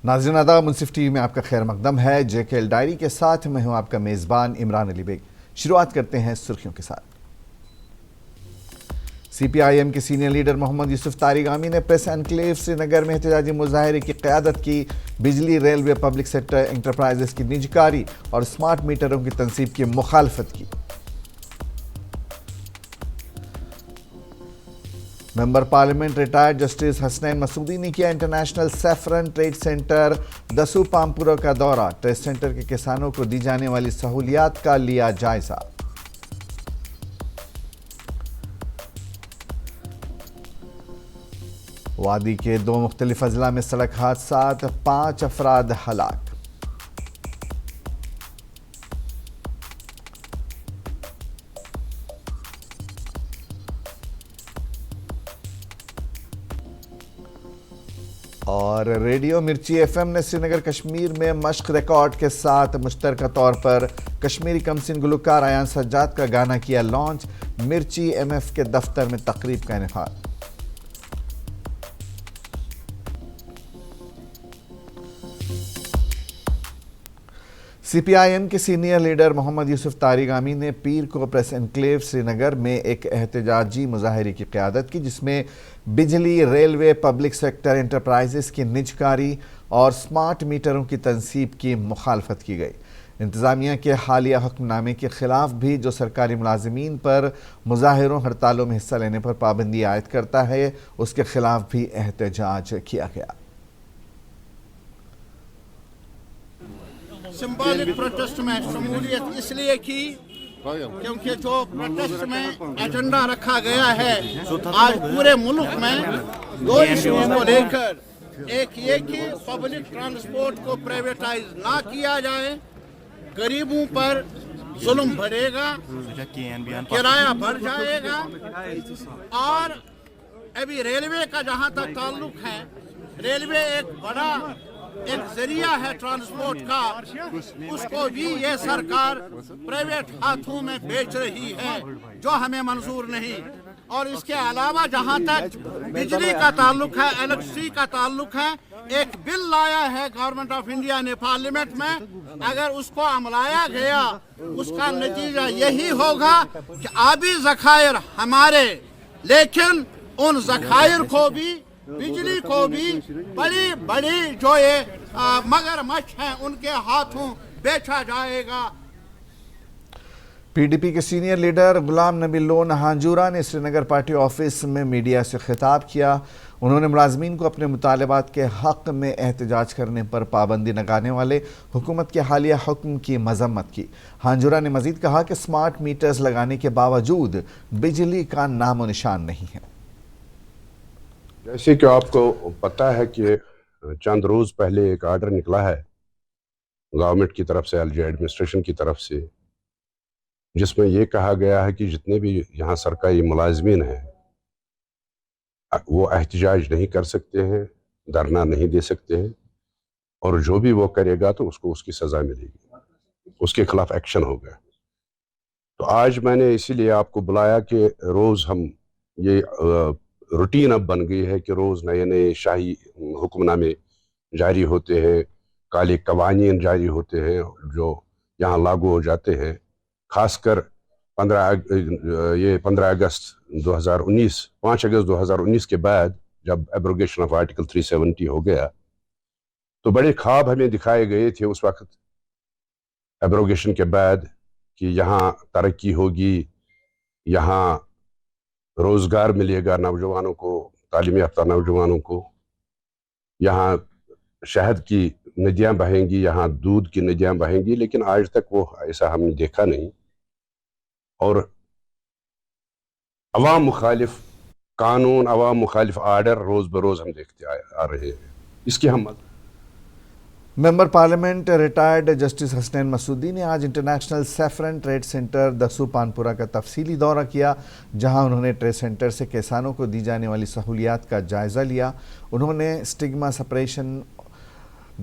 ناظرین آداب، منصف T V میں آپ کا خیر مقدم ہے۔ جے کے ایل ڈائری کے ساتھ میں ہوں آپ کا میزبان عمران علی بیگ۔ شروعات کرتے ہیں سرخیوں کے ساتھ۔ سی پی آئی ایم کے سینئر لیڈر محمد یوسف طارقامی نے پریس انکلیو سری نگر میں احتجاجی مظاہرے کی قیادت کی۔ بجلی، ریلوے، پبلک سیکٹر انٹرپرائزز کی نجکاری اور سمارٹ میٹروں کی تنصیب کی مخالفت کی۔ Member parliament retired justice Hasnain Masoodi نے کیا انٹرنیشنل سیفرن ٹریڈ سینٹر دسو پامپورہ کا دورہ۔ ٹریڈ سینٹر کے کسانوں کو دی جانے والی سہولیات کا لیا جائزہ۔ وادی کے 2 مختلف اضلاع میں سڑک حادثات، 5 افراد ہلاک۔ اور ریڈیو مرچی ایف ایم نے سری نگر کشمیر میں مشق ریکارڈ کے ساتھ مشترکہ طور پر کشمیری کمسن گلوکار ایان سجاد کا گانا کیا لانچ۔ مرچی ایم ایف کے دفتر میں تقریب کا انعقاد۔ سی پی آئی ایم کے سینئر لیڈر محمد یوسف طارقامی نے پیر کو پریس انکلیو سری نگر میں ایک احتجاجی مظاہرے کی قیادت کی، جس میں بجلی، ریلوے، پبلک سیکٹر انٹرپرائزز کی نجکاری اور سمارٹ میٹروں کی تنصیب کی مخالفت کی گئی۔ انتظامیہ کے حالیہ حکم نامے کے خلاف بھی جو سرکاری ملازمین پر مظاہروں ہڑتالوں میں حصہ لینے پر پابندی عائد کرتا ہے، اس کے خلاف بھی احتجاج کیا گیا۔ سمبولک پروٹیسٹ میں شمولیت اس لیے کی کیونکہ جو پروٹیسٹ میں ایجنڈا رکھا گیا ہے آج پورے ملک میں 2 ایشوز کو لے کر، ایک یہ کہ پبلک ٹرانسپورٹ کو پرائیویٹائز نہ کیا جائے، غریبوں پر ظلم بڑھے گا، کرایہ بڑھ جائے گا، اور ابھی ریلوے کا جہاں تک تعلق ہے، ریلوے ایک بڑا ذریعہ ہے ٹرانسپورٹ کا، اس کو بھی یہ سرکار پرائیویٹ ہاتھوں میں بیچ رہی ہے، جو ہمیں منظور نہیں۔ اور اس کے علاوہ جہاں تک بجلی کا تعلق ہے، الیکٹرسٹی کا تعلق ہے، ایک بل لایا ہے گورنمنٹ آف انڈیا نے پارلیمنٹ میں، اگر اس کو عملایا گیا اس کا نتیجہ یہی ہوگا کہ آبی ذخائر ہمارے، لیکن ان ذخائر کو بھی، بجلی کو بھی بڑی بڑی جو یہ مگرمچھ ہیں ان کے ہاتھوں بیچا جائے گا۔ پی ڈی پی کے سینئر لیڈر غلام نبی لون ہانجورہ نے سری نگر پارٹی آفس میں میڈیا سے خطاب کیا۔ انہوں نے ملازمین کو اپنے مطالبات کے حق میں احتجاج کرنے پر پابندی لگانے والے حکومت کے حالیہ حکم کی مذمت کی۔ ہانجورہ نے مزید کہا کہ سمارٹ میٹرز لگانے کے باوجود بجلی کا نام و نشان نہیں ہے۔ جیسے کہ آپ کو پتہ ہے کہ چند روز پہلے ایک آرڈر نکلا ہے گورنمنٹ کی طرف سے، ایل جی ایڈمنسٹریشن کی طرف سے، جس میں یہ کہا گیا ہے کہ جتنے بھی یہاں سرکاری ملازمین ہیں وہ احتجاج نہیں کر سکتے ہیں، دھرنا نہیں دے سکتے ہیں، اور جو بھی وہ کرے گا تو اس کو اس کی سزا ملے گی، اس کے خلاف ایکشن ہوگا۔ تو آج میں نے اسی لیے آپ کو بلایا کہ روز ہم یہ روٹین اب بن گئی ہے کہ روز نئے نئے شاہی حکم نامے جاری ہوتے ہیں، کالے قوانین جاری ہوتے ہیں جو یہاں لاگو ہو جاتے ہیں، خاص کر 15 اگست 2019 5 اگست 2019 کے بعد جب ایبروگیشن آف آرٹیکل 370 ہو گیا تو بڑے خواب ہمیں دکھائے گئے تھے اس وقت ایبروگیشن کے بعد کہ یہاں ترقی ہوگی، یہاں روزگار ملے گا نوجوانوں کو، تعلیم یافتہ نوجوانوں کو، یہاں شہد کی ندیاں بہیں گی، یہاں دودھ کی ندیاں بہیں گی، لیکن آج تک وہ ایسا ہم نے دیکھا نہیں۔ اور عوام مخالف قانون، عوام مخالف آرڈر روز بروز ہم دیکھتے آ رہے ہیں، اس کی ہم member parliament retired justice Hasnain Masoodi نے آج انٹرنیشنل سیفرن ٹریڈ سینٹر دسو پانپورہ کا تفصیلی دورہ کیا، جہاں انہوں نے ٹریڈ سینٹر سے کسانوں کو دی جانے والی سہولیات کا جائزہ لیا۔ انہوں نے سٹگما سپریشن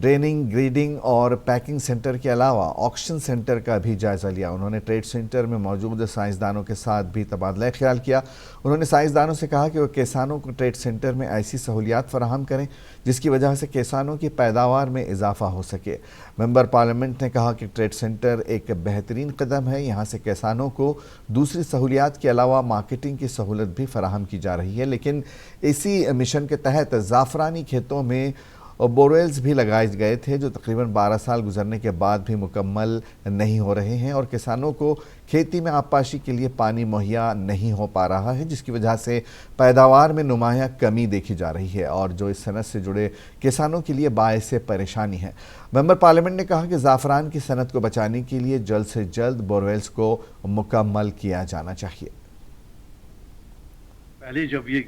ڈریننگ، گریڈنگ اور پیکنگ سینٹر کے علاوہ آکشن سینٹر کا بھی جائزہ لیا۔ انہوں نے ٹریڈ سینٹر میں موجود سائنسدانوں کے ساتھ بھی تبادلہ خیال کیا۔ انہوں نے سائنسدانوں سے کہا کہ وہ کسانوں کو ٹریڈ سینٹر میں ایسی سہولیات فراہم کریں جس کی وجہ سے کسانوں کی پیداوار میں اضافہ ہو سکے۔ ممبر پارلیمنٹ نے کہا کہ ٹریڈ سینٹر ایک بہترین قدم ہے، یہاں سے کسانوں کو دوسری سہولیات کے علاوہ مارکیٹنگ کی سہولت بھی فراہم کی جا رہی ہے، لیکن اسی مشن کے تحت زعفرانی کھیتوں میں بورویلز بھی لگائے گئے تھے جو تقریباً 12 سال گزرنے کے بعد بھی مکمل نہیں ہو رہے ہیں اور کسانوں کو کھیتی میں آبپاشی کے لیے پانی مہیا نہیں ہو پا رہا ہے، جس کی وجہ سے پیداوار میں نمایاں کمی دیکھی جا رہی ہے اور جو اس صنعت سے جڑے کسانوں کے لیے باعث پریشانی ہے۔ ممبر پارلیمنٹ نے کہا کہ زعفران کی صنعت کو بچانے کے لیے جلد سے جلد بورویلز کو مکمل کیا جانا چاہیے۔ پہلے جب یہ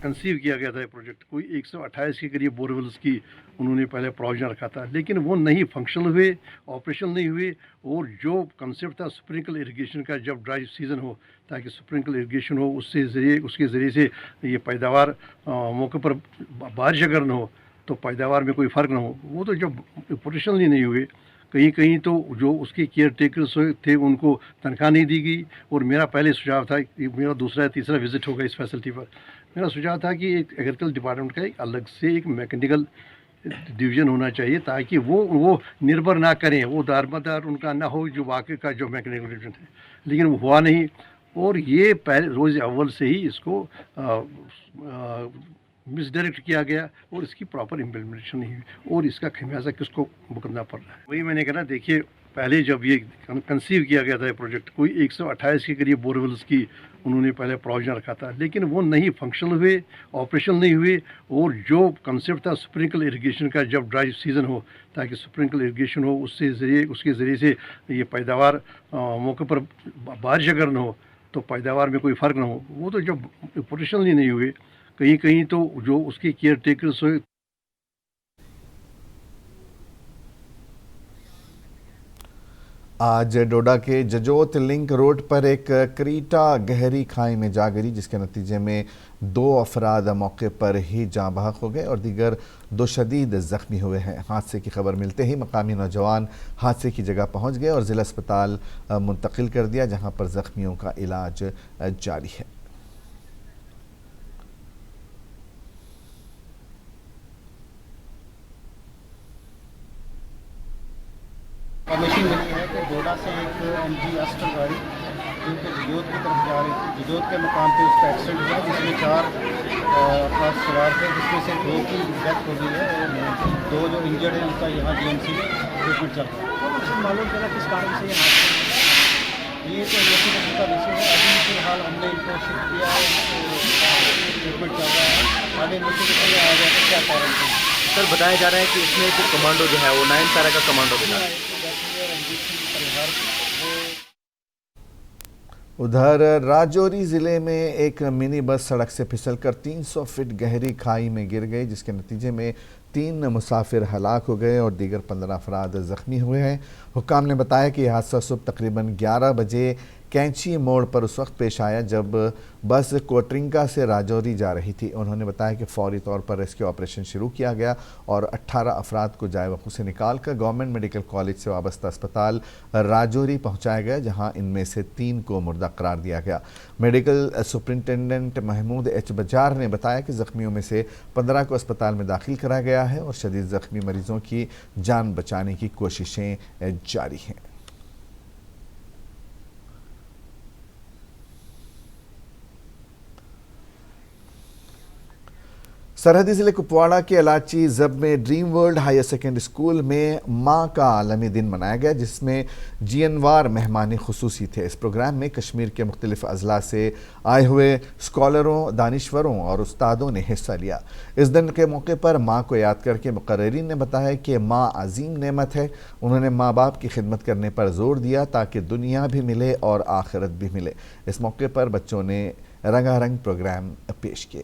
کنسیو کیا گیا تھا یہ پروجیکٹ، کوئی 128 کے قریب بورویلز کی انہوں نے پہلے پروویژن رکھا تھا، لیکن وہ نہیں فنکشنل ہوئے، آپریشنل نہیں ہوئے، اور جو کنسیپٹ تھا اسپرنکل اریگیشن کا، جب ڈرائی سیزن ہو تاکہ اسپرنکل اریگیشن ہو، اس کے ذریعے سے یہ پیداوار موقع پر بارش اگر نہ ہو تو پیداوار میں کوئی فرق نہ ہو، وہ تو جب آپریشنل ہی نہیں ہوئے، کہیں تو جو اس کے کیئر ٹیکرز تھے ان کو تنخواہ نہیں دی گئی۔ اور میرا پہلے سجھاؤ تھا، میرا دوسرا یا تیسرا وزٹ ہوگا اس فیسلٹی پر، میرا سجھاؤ تھا کہ ایک ایگریکلچر ڈپارٹمنٹ کا ایک الگ سے ایک میکینیکل ڈویژن ہونا چاہیے تاکہ وہ نربھر نہ کریں، وہ دارمدار ان کا نہ ہو جو واقع کا جو میکینیکل ڈویژن ہے، لیکن وہ ہوا نہیں۔ اور یہ پہلے روز اول سے ہی اس کو مس ڈائریکٹ کیا گیا اور اس کی پراپر امپلیمنٹیشن نہیں ہوئی، اور اس کا خمیازہ کس کو بھگتنا پڑ رہا ہے۔ وہی میں نے کہا، دیکھیے پہلے جب یہ کنسیو کیا گیا تھا یہ پروجیکٹ، کوئی 128 کے قریب بورویلز کی انہوں نے پہلے پروویژن رکھا تھا، لیکن وہ نہیں فنکشنل ہوئے، آپریشنل نہیں ہوئے، اور جو کنسیپٹ تھا اسپرنکل اریگیشن کا، جب ڈرائی سیزن ہو تاکہ اسپرنکل اریگیشن ہو، اس کے ذریعے سے یہ پیداوار موقع پر بارش اگر نہ ہو تو پیداوار میں کوئی فرق نہ ہو، وہ تو جب آپریشنل ہی نہیں ہوئے، کہیں تو جو اس کے کیئر ٹیکرز ہوئے۔ آج ڈوڈا کے ججوت لنک روڈ پر ایک کریٹا گہری کھائی میں جا گری، جس کے نتیجے میں 2 افراد موقع پر ہی جاں بحق ہو گئے اور دیگر 2 شدید زخمی ہوئے ہیں۔ حادثے کی خبر ملتے ہی مقامی نوجوان حادثے کی جگہ پہنچ گئے اور ضلع اسپتال منتقل کر دیا، جہاں پر زخمیوں کا علاج جاری ہے۔ انفارمیشن ملی ہے کہ ڈوڈا سے ایک MG اسٹر گاڑی جو کہ ججوت کی طرف جا رہی تھی، ججوت کے مقام پہ اس کا ایکسیڈنٹ ہوا جس میں 4 افراد سوار تھے، جس میں سے 2 کی ڈیتھ ہو گئی ہے اور 2 جو انجرڈ ہیں ان کا یہاں GMC میں ٹریٹمنٹ چل رہا ہے۔ معلوم چلا کس کارن سے یہ تو انویسٹیگیشن کا وشے ہے، ابھی فی الحال ہم نے ان کو شفٹ کیا ہے، ٹریٹمنٹ چل رہا ہے، آگے انویسٹیگیشن میں آیا جائے کہ کیا کارن ہے۔ سر بتایا جا رہا ہے کہ اس میں ایک کمانڈو جو ہے وہ 9 پیرا کا کمانڈو بھی ہے۔ ادھر راجوری ضلع میں ایک منی بس سڑک سے پھسل کر 300 فٹ گہری کھائی میں گر گئی، جس کے نتیجے میں 3 مسافر ہلاک ہو گئے اور دیگر 15 افراد زخمی ہوئے ہیں۔ حکام نے بتایا کہ یہ حادثہ صبح تقریباً 11 بجے کینچی موڑ پر اس وقت پیش آیا جب بس کوٹرنگا سے راجوری جا رہی تھی۔ انہوں نے بتایا کہ فوری طور پر ریسکیو آپریشن شروع کیا گیا اور 18 افراد کو جائے وقوع سے نکال کر گورنمنٹ میڈیکل کالج سے وابستہ اسپتال راجوری پہنچایا گیا، جہاں ان میں سے 3 کو مردہ قرار دیا گیا۔ Medical superintendent Mahmood H Bijar نے بتایا کہ زخمیوں میں سے 15 کو اسپتال میں داخل کرایا گیا ہے اور شدید زخمی مریضوں کی جان بچانے کی کوششیں جاری ہیں۔ سرحدی ضلع کپواڑہ کے الاچی زب میں dream world higher secondary school میں ماں کا عالمی دن منایا گیا، جس میں جینوار مہمان خصوصی تھے۔ اس پروگرام میں کشمیر کے مختلف اضلاع سے آئے ہوئے اسکالروں، دانشوروں اور استادوں نے حصہ لیا۔ اس دن کے موقع پر ماں کو یاد کر کے مقررین نے بتایا کہ ماں عظیم نعمت ہے۔ انہوں نے ماں باپ کی خدمت کرنے پر زور دیا تاکہ دنیا بھی ملے اور آخرت بھی ملے۔ اس موقع پر بچوں نے رنگا رنگ پروگرام پیش کیے۔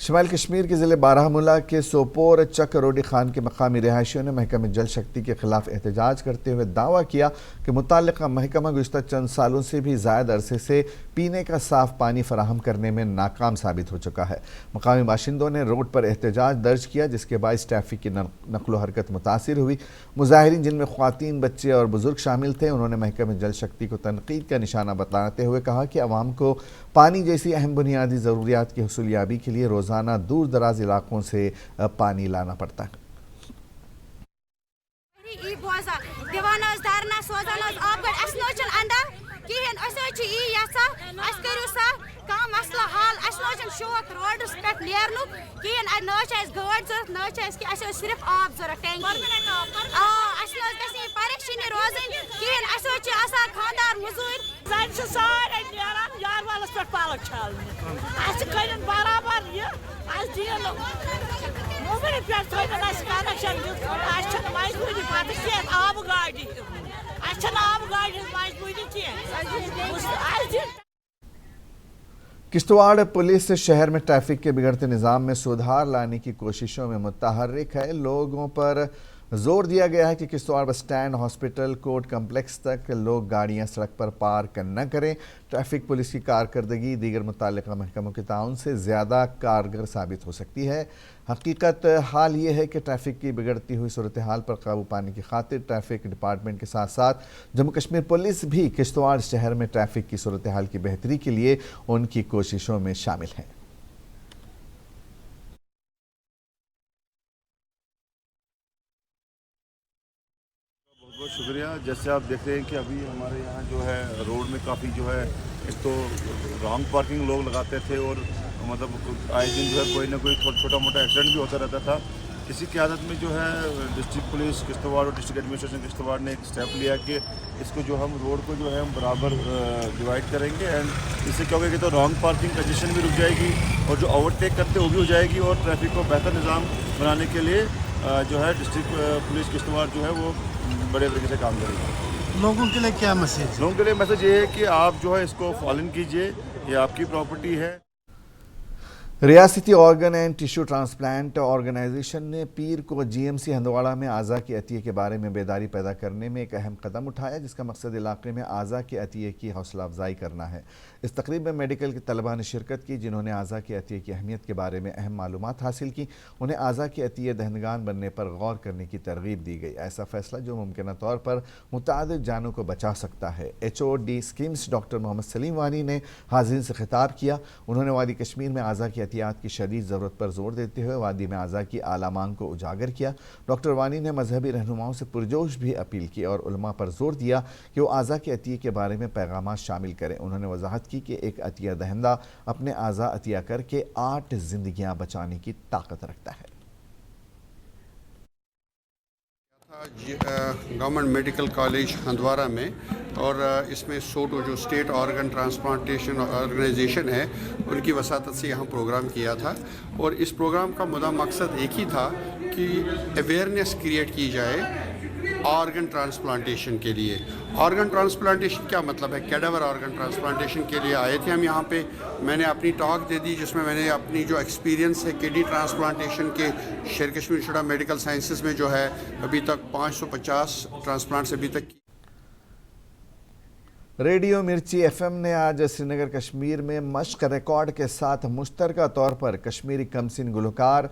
شمال کشمیر کے ضلع بارہمولہ کے سوپور چک روڈی خان کے مقامی رہائشیوں نے محکمہ جل شکتی کے خلاف احتجاج کرتے ہوئے دعویٰ کیا کہ متعلقہ محکمہ گزشتہ چند سالوں سے بھی زائد عرصے سے پینے کا صاف پانی فراہم کرنے میں ناکام ثابت ہو چکا ہے۔ مقامی باشندوں نے روڈ پر احتجاج درج کیا، جس کے باعث ٹریفک کی نقل و حرکت متاثر ہوئی۔ مظاہرین، جن میں خواتین، بچے اور بزرگ شامل تھے، انہوں نے محکمہ جل شکتی کو تنقید کا نشانہ بتاتے ہوئے کہا کہ عوام کو پانی جیسی اہم بنیادی ضروریات کی حصولیابی کے لیے روزانہ دور دراز علاقوں سے پانی لانا پڑتا ہے۔ کشتواڑ پولیس شہر میں ٹریفک کے بگڑتے نظام میں سدھار لانے کی کوششوں میں متحرک ہے۔ لوگوں پر زور دیا گیا ہے کہ Kishtwar bus stand, hospital, court complex تک لوگ گاڑیاں سڑک پر پارک نہ کریں۔ ٹریفک پولیس کی کارکردگی دیگر متعلقہ محکموں کے تعاون سے زیادہ کارگر ثابت ہو سکتی ہے۔ حقیقت حال یہ ہے کہ ٹریفک کی بگڑتی ہوئی صورتحال پر قابو پانے کی خاطر ٹریفک ڈپارٹمنٹ کے ساتھ ساتھ جموں کشمیر پولیس بھی کشتواڑ شہر میں ٹریفک کی صورتحال کی بہتری کے لیے ان کی کوششوں میں شامل ہیں۔ بہت شکریہ۔ جیسے آپ دیکھ رہے ہیں کہ ابھی ہمارے یہاں جو ہے روڈ میں کافی جو ہے ایک تو رانگ پارکنگ لوگ لگاتے تھے اور مطلب آئے دن جو ہے کوئی نہ کوئی چھوٹا موٹا ایکسیڈنٹ بھی ہوتا رہتا تھا۔ اسی قیادت میں جو ہے ڈسٹرکٹ پولیس کشتواڑ اور ڈسٹرکٹ ایڈمنسٹریشن کشتواڑ نے ایک اسٹیپ لیا کہ اس کو جو ہم روڈ کو جو ہے ہم برابر ڈیوائڈ کریں گے، اینڈ اس سے کیا ہوگا کہ تو رانگ پارکنگ کنجیشن بھی رک جائے گی اور جو اوورٹیک کرتے وہ بھی ہو جائے گی، اور ٹریفک کو بہتر نظام بنانے کے لیے جو ہے ڈسٹرکٹ پولیس کشتواڑ جو ہے وہ بڑے طریقے سے کام کرے گی۔ لوگوں کے لیے کیا میسیج؟ لوگوں کے لیے میسیج یہ ہے کہ آپ جو ہے اس کو فالو کیجئے، یہ آپ کی پراپرٹی ہے۔ ریاستی organ and tissue transplant organisation نے پیر کو جی ایم سی ہندواڑہ میں اعضاء کے عطیے کے بارے میں بیداری پیدا کرنے میں ایک اہم قدم اٹھایا، جس کا مقصد علاقے میں اعضاء کے عطیے کی حوصلہ افزائی کرنا ہے۔ اس تقریب میں میڈیکل کے طلباء نے شرکت کی، جنہوں نے اعضاء کے عطیے کی اہمیت کے بارے میں اہم معلومات حاصل کی۔ انہیں اعضاء کے عطیے دہندگان بننے پر غور کرنے کی ترغیب دی گئی۔ ایسا فیصلہ جو ممکنہ طور پر متعدد جانوں کو بچا سکتا ہے۔ H O D schemes doctor Mohammad Saleem Wani نے حاضرین سے خطاب کیا۔ انہوں نے وادی کشمیر میں اعضاء کی عطیات کی شدید ضرورت پر زور دیتے ہوئے وادی میں اعضاء کی اعلیٰ مانگ کو اجاگر کیا۔ ڈاکٹر وانی نے مذہبی رہنماؤں سے پرجوش بھی اپیل کی اور علماء پر زور دیا کہ وہ اعضاء کے عطیے کے بارے میں پیغامات شامل کریں۔ انہوں نے وضاحت کی کہ ایک عطیہ دہندہ اپنے اعضاء عطیہ کر کے 8 زندگیاں بچانے کی طاقت رکھتا ہے۔ گورنمنٹ میڈیکل کالج ہندوارہ میں، اور اس میں سوٹو جو اسٹیٹ آرگن ٹرانسپلانٹیشن آرگنائزیشن ہے ان کی وساطت سے یہاں پروگرام کیا تھا، اور اس پروگرام کا مقصد ایک ہی تھا کہ اویئرنیس کریٹ کی جائے آرگن ٹرانسپلانٹیشن کے لیے۔ آرگن ٹرانسپلانٹیشن کیا مطلب ہے؟ کیڈاور آرگن ٹرانسپلانٹیشن کے لیے آئے تھے ہم یہاں پہ۔ میں نے اپنی ٹاک دے دی جس میں میں نے اپنی جو ایکسپیرینس ہے کڈنی ٹرانسپلانٹیشن کے شیر Kashmir institute of medical sciences میں جو ہے ابھی تک 550 ٹرانسپلانٹس ابھی تک کی۔ ریڈیو مرچی ایف ایم نے آج سری نگر کشمیر میں مشق ریکارڈ کے ساتھ مشترکہ طور پر کشمیری کمسن گلوکار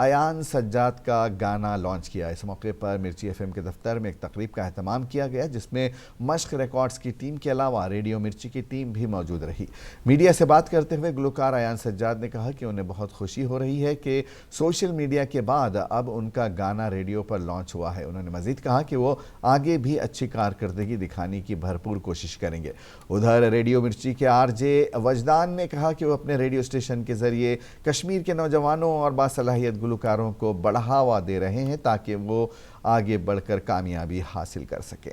ایان سجاد کا گانا لانچ کیا۔ اس موقع پر مرچی ایف ایم کے دفتر میں ایک تقریب کا اہتمام کیا گیا، جس میں مشق ریکارڈز کی ٹیم کے علاوہ ریڈیو مرچی کی ٹیم بھی موجود رہی۔ میڈیا سے بات کرتے ہوئے گلوکار ایان سجاد نے کہا کہ انہیں بہت خوشی ہو رہی ہے کہ سوشل میڈیا کے بعد اب ان کا گانا ریڈیو پر لانچ ہوا ہے۔ انہوں نے مزید کہا کہ وہ آگے بھی اچھی کارکردگی دکھانے کی بھرپور کوشش کریں گے۔ ادھر ریڈیو مرچی کے آر جے وجدان نے کہا کہ وہ اپنے ریڈیو اسٹیشن کے ذریعے کشمیر کے نوجوانوں اور باصلاحیت گلوکاروں کو بڑھاوا دے رہے ہیں تاکہ وہ آگے بڑھ کر کامیابی حاصل کر سکیں۔